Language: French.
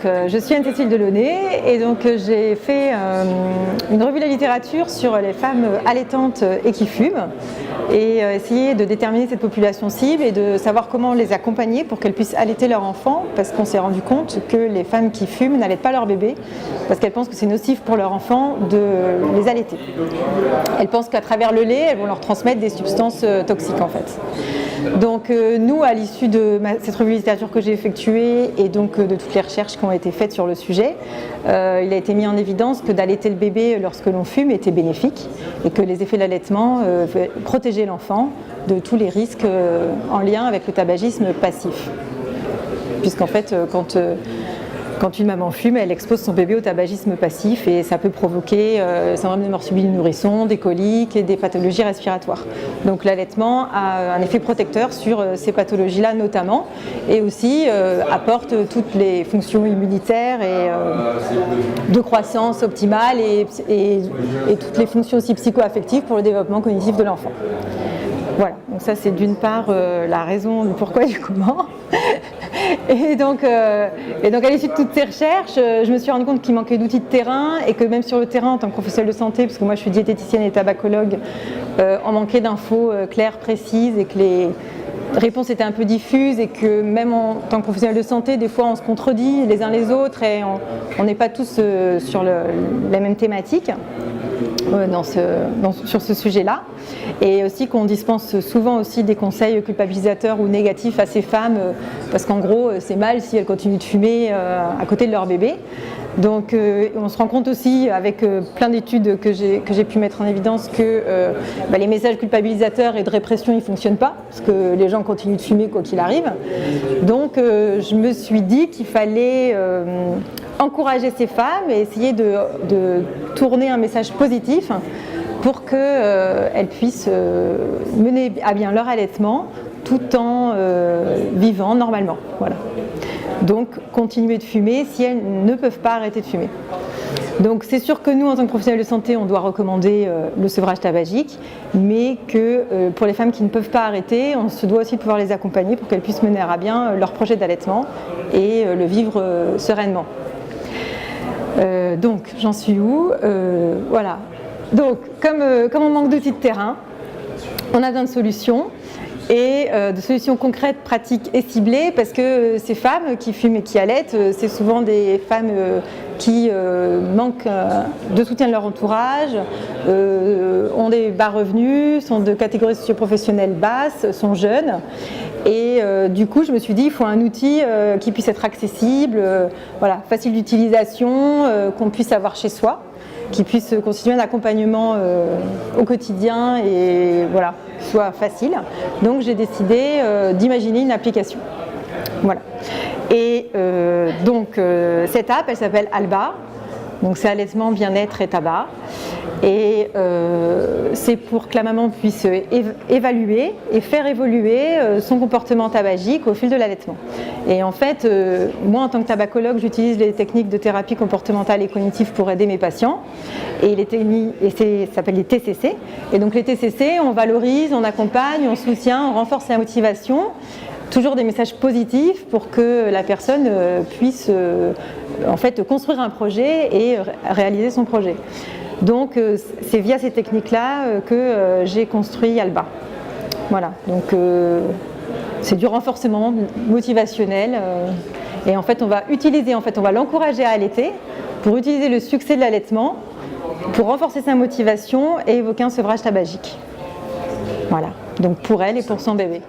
je suis Anne-Cécile Delaunay et donc j'ai fait une revue de la littérature sur les femmes allaitantes et qui fument et essayer de déterminer cette population cible et de savoir comment les accompagner pour qu'elles puissent allaiter leur enfant, parce qu'on s'est rendu compte que les femmes qui fument n'allaitent pas leur bébé parce qu'elles pensent que c'est nocif pour leur enfant de les allaiter. Elles pensent qu'à travers le lait, elles vont leur transmettre des substances toxiques en fait. Donc nous, à l'issue de cette revue de littérature que j'ai effectuée et donc de toutes les recherches qui ont été faites sur le sujet, il a été mis en évidence que d'allaiter le bébé lorsque l'on fume était bénéfique et que les effets de l'allaitement protégeaient l'enfant de tous les risques en lien avec le tabagisme passif. Puisqu'en fait, quand une maman fume, elle expose son bébé au tabagisme passif et ça peut provoquer syndrome de mort subite du nourrisson, des coliques et des pathologies respiratoires. Donc l'allaitement a un effet protecteur sur ces pathologies-là notamment et aussi apporte toutes les fonctions immunitaires et de croissance optimale et toutes les fonctions aussi psycho-affectives pour le développement cognitif de l'enfant. Voilà, donc ça c'est d'une part la raison du pourquoi et du comment. Et donc à l'issue de toutes ces recherches, je me suis rendu compte qu'il manquait d'outils de terrain et que même sur le terrain en tant que professionnelle de santé, parce que moi je suis diététicienne et tabacologue, on manquait d'infos claires, précises et que les réponses étaient un peu diffuses et que même en tant que professionnelle de santé, des fois on se contredit les uns les autres et on n'est pas tous sur la même thématique. Sur ce sujet-là, et aussi qu'on dispense souvent aussi des conseils culpabilisateurs ou négatifs à ces femmes parce qu'en gros c'est mal si elles continuent de fumer à côté de leur bébé. Donc on se rend compte aussi avec plein d'études que j'ai pu mettre en évidence que les messages culpabilisateurs et de répression ils ne fonctionnent pas parce que les gens continuent de fumer quoi qu'il arrive. Donc je me suis dit qu'il fallait encourager ces femmes et essayer de tourner un message positif pour qu'elles puissent mener à bien leur allaitement tout en vivant normalement. Voilà. Donc continuer de fumer si elles ne peuvent pas arrêter de fumer. Donc c'est sûr que nous, en tant que professionnels de santé, on doit recommander le sevrage tabagique, mais que pour les femmes qui ne peuvent pas arrêter, on se doit aussi de pouvoir les accompagner pour qu'elles puissent mener à bien leur projet d'allaitement et le vivre sereinement. Donc j'en suis où voilà. Donc comme on manque d'outils de terrain, on a besoin de solutions. Et de solutions concrètes, pratiques et ciblées, parce que ces femmes qui fument et qui allaitent, c'est souvent des femmes qui manquent de soutien de leur entourage, ont des bas revenus, sont de catégories socio-professionnelles basses, sont jeunes. Et du coup, je me suis dit, il faut un outil qui puisse être accessible, facile d'utilisation, qu'on puisse avoir chez soi, qui puisse constituer un accompagnement au quotidien et soit facile. Donc j'ai décidé d'imaginer une application. Voilà. Et cette app, elle s'appelle Alba. Donc c'est allaitement, bien-être et tabac. Et c'est pour que la maman puisse évaluer et faire évoluer son comportement tabagique au fil de l'allaitement. Et en fait, moi en tant que tabacologue, j'utilise les techniques de thérapie comportementale et cognitive pour aider mes patients. Et ça s'appelle les TCC. Et donc les TCC, on valorise, on accompagne, on soutient, on renforce la motivation. Toujours des messages positifs pour que la personne puisse construire un projet et réaliser son projet. Donc c'est via ces techniques-là que j'ai construit Alba. Voilà, donc c'est du renforcement motivationnel et en fait on va l'encourager à allaiter pour utiliser le succès de l'allaitement pour renforcer sa motivation et évoquer un sevrage tabagique. Voilà, donc pour elle et pour son bébé.